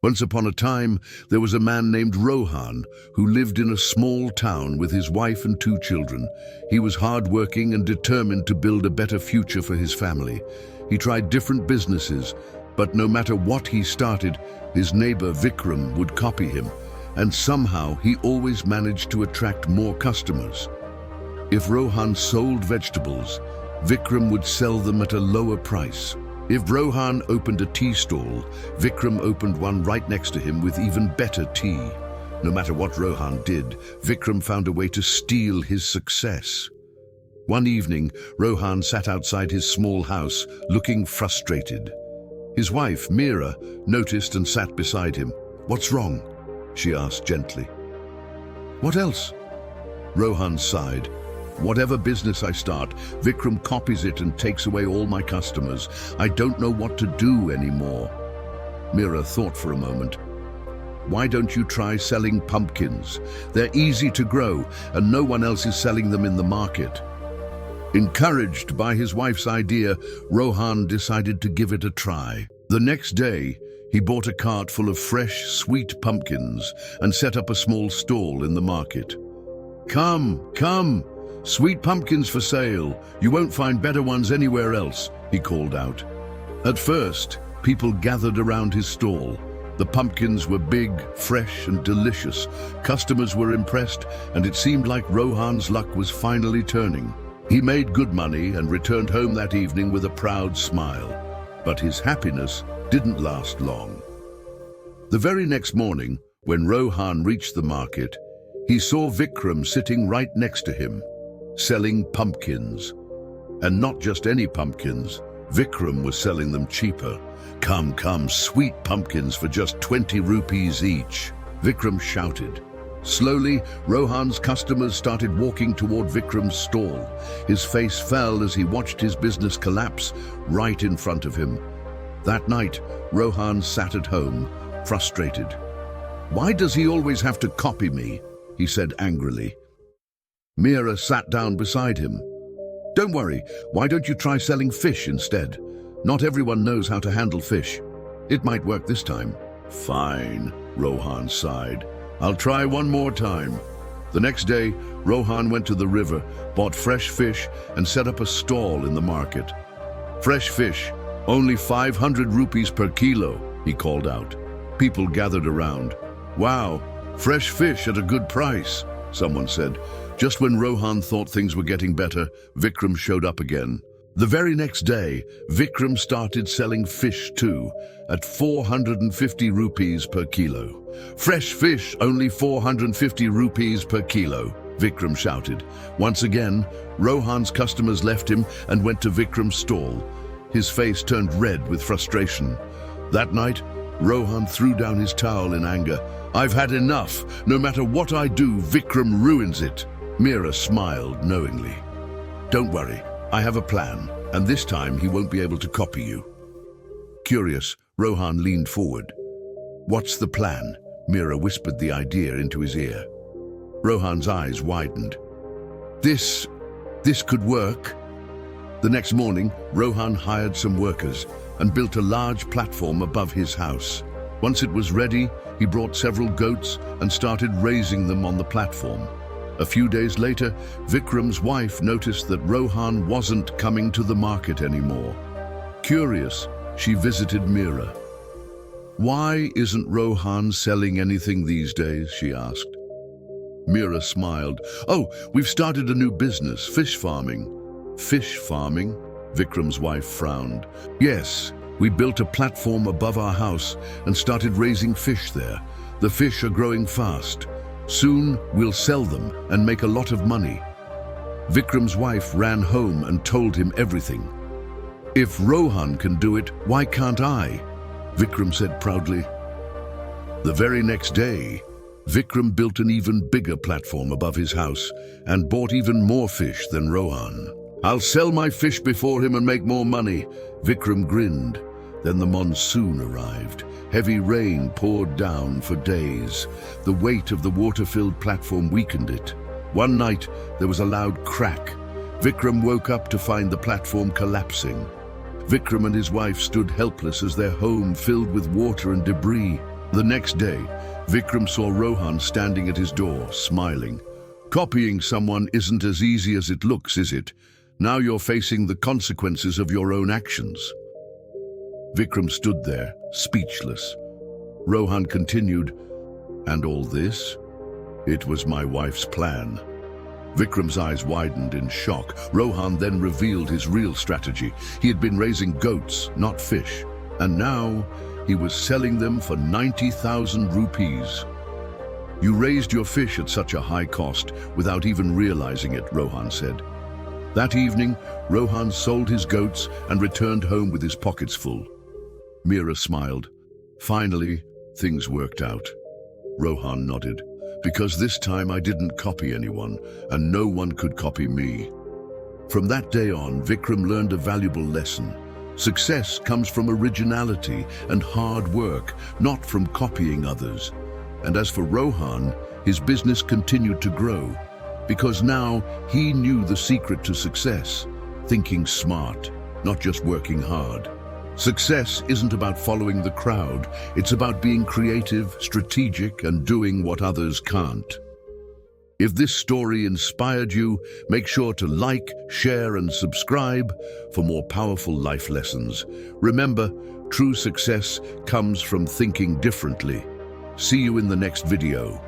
Once upon a time, there was a man named Rohan who lived in a small town with his wife and 2 children. He was hardworking and determined to build a better future for his family. He tried different businesses, but no matter what he started, his neighbor Vikram would copy him, and somehow he always managed to attract more customers. If Rohan sold vegetables, Vikram would sell them at a lower price. If Rohan opened a tea stall, Vikram opened one right next to him with even better tea. No matter what Rohan did, Vikram found a way to steal his success. One evening, Rohan sat outside his small house, looking frustrated. His wife, Meera, noticed and sat beside him. "What's wrong?" she asked gently. "What else?" Rohan sighed. "Whatever business I start, Vikram copies it and takes away all my customers. I don't know what to do anymore." Meera thought for a moment. "Why don't you try selling pumpkins? They're easy to grow and no one else is selling them in the market." Encouraged by his wife's idea, Rohan decided to give it a try. The next day, he bought a cart full of fresh, sweet pumpkins and set up a small stall in the market. "Come, come! Sweet pumpkins for sale. You won't find better ones anywhere else," he called out. At first, people gathered around his stall. The pumpkins were big, fresh, and delicious. Customers were impressed, and it seemed like Rohan's luck was finally turning. He made good money and returned home that evening with a proud smile. But his happiness didn't last long. The very next morning, when Rohan reached the market, he saw Vikram sitting right next to him, selling pumpkins. And not just any pumpkins, Vikram was selling them cheaper. "Come, come, sweet pumpkins for just 20 rupees each," Vikram shouted. Slowly, Rohan's customers started walking toward Vikram's stall. His face fell as he watched his business collapse right in front of him. That night, Rohan sat at home, frustrated. "Why does he always have to copy me?" he said angrily. Meera sat down beside him. "Don't worry, why don't you try selling fish instead? Not everyone knows how to handle fish. It might work this time." "Fine," Rohan sighed. "I'll try one more time." The next day, Rohan went to the river, bought fresh fish, and set up a stall in the market. "Fresh fish, only 500 rupees per kilo," he called out. People gathered around. "Wow, fresh fish at a good price," someone said. Just when Rohan thought things were getting better, Vikram showed up again. The very next day, Vikram started selling fish too, at 450 rupees per kilo. "Fresh fish, only 450 rupees per kilo," Vikram shouted. Once again, Rohan's customers left him and went to Vikram's stall. His face turned red with frustration. That night, Rohan threw down his towel in anger. "I've had enough. No matter what I do, Vikram ruins it." Meera smiled knowingly. "Don't worry, I have a plan, and this time he won't be able to copy you." Curious, Rohan leaned forward. "What's the plan?" Meera whispered the idea into his ear. Rohan's eyes widened. This could work." The next morning, Rohan hired some workers and built a large platform above his house. Once it was ready, he brought several goats and started raising them on the platform. A few days later, Vikram's wife noticed that Rohan wasn't coming to the market anymore. Curious, she visited Meera. "Why isn't Rohan selling anything these days?" she asked. Meera smiled. "Oh, we've started a new business, fish farming." "Fish farming?" Vikram's wife frowned. "Yes, we built a platform above our house and started raising fish there. The fish are growing fast. Soon we'll sell them and make a lot of money." Vikram's wife ran home and told him everything. "If Rohan can do it, why can't I?" Vikram said proudly. The very next day, Vikram built an even bigger platform above his house and bought even more fish than Rohan. "I'll sell my fish before him and make more money." Vikram grinned. Then the monsoon arrived. Heavy rain poured down for days. The weight of the water-filled platform weakened it. One night, there was a loud crack. Vikram woke up to find the platform collapsing. Vikram and his wife stood helpless as their home filled with water and debris. The next day, Vikram saw Rohan standing at his door, smiling. Copying someone isn't as easy as it looks, is it? Now you're facing the consequences of your own actions. Vikram stood there, speechless. Rohan continued, "And all this? It was my wife's plan." Vikram's eyes widened in shock. Rohan then revealed his real strategy. He had been raising goats, not fish, and now he was selling them for 90,000 rupees. "You raised your fish at such a high cost without even realizing it," Rohan said. That evening, Rohan sold his goats and returned home with his pockets full. Meera smiled. "Finally, things worked out." Rohan nodded. "Because this time I didn't copy anyone, and no one could copy me." From that day on, Vikram learned a valuable lesson. Success comes from originality and hard work, not from copying others. And as for Rohan, his business continued to grow, because now he knew the secret to success: thinking smart, not just working hard. Success isn't about following the crowd, it's about being creative, strategic, and doing what others can't. If this story inspired you, make sure to like, share, and subscribe for more powerful life lessons. Remember, true success comes from thinking differently. See you in the next video.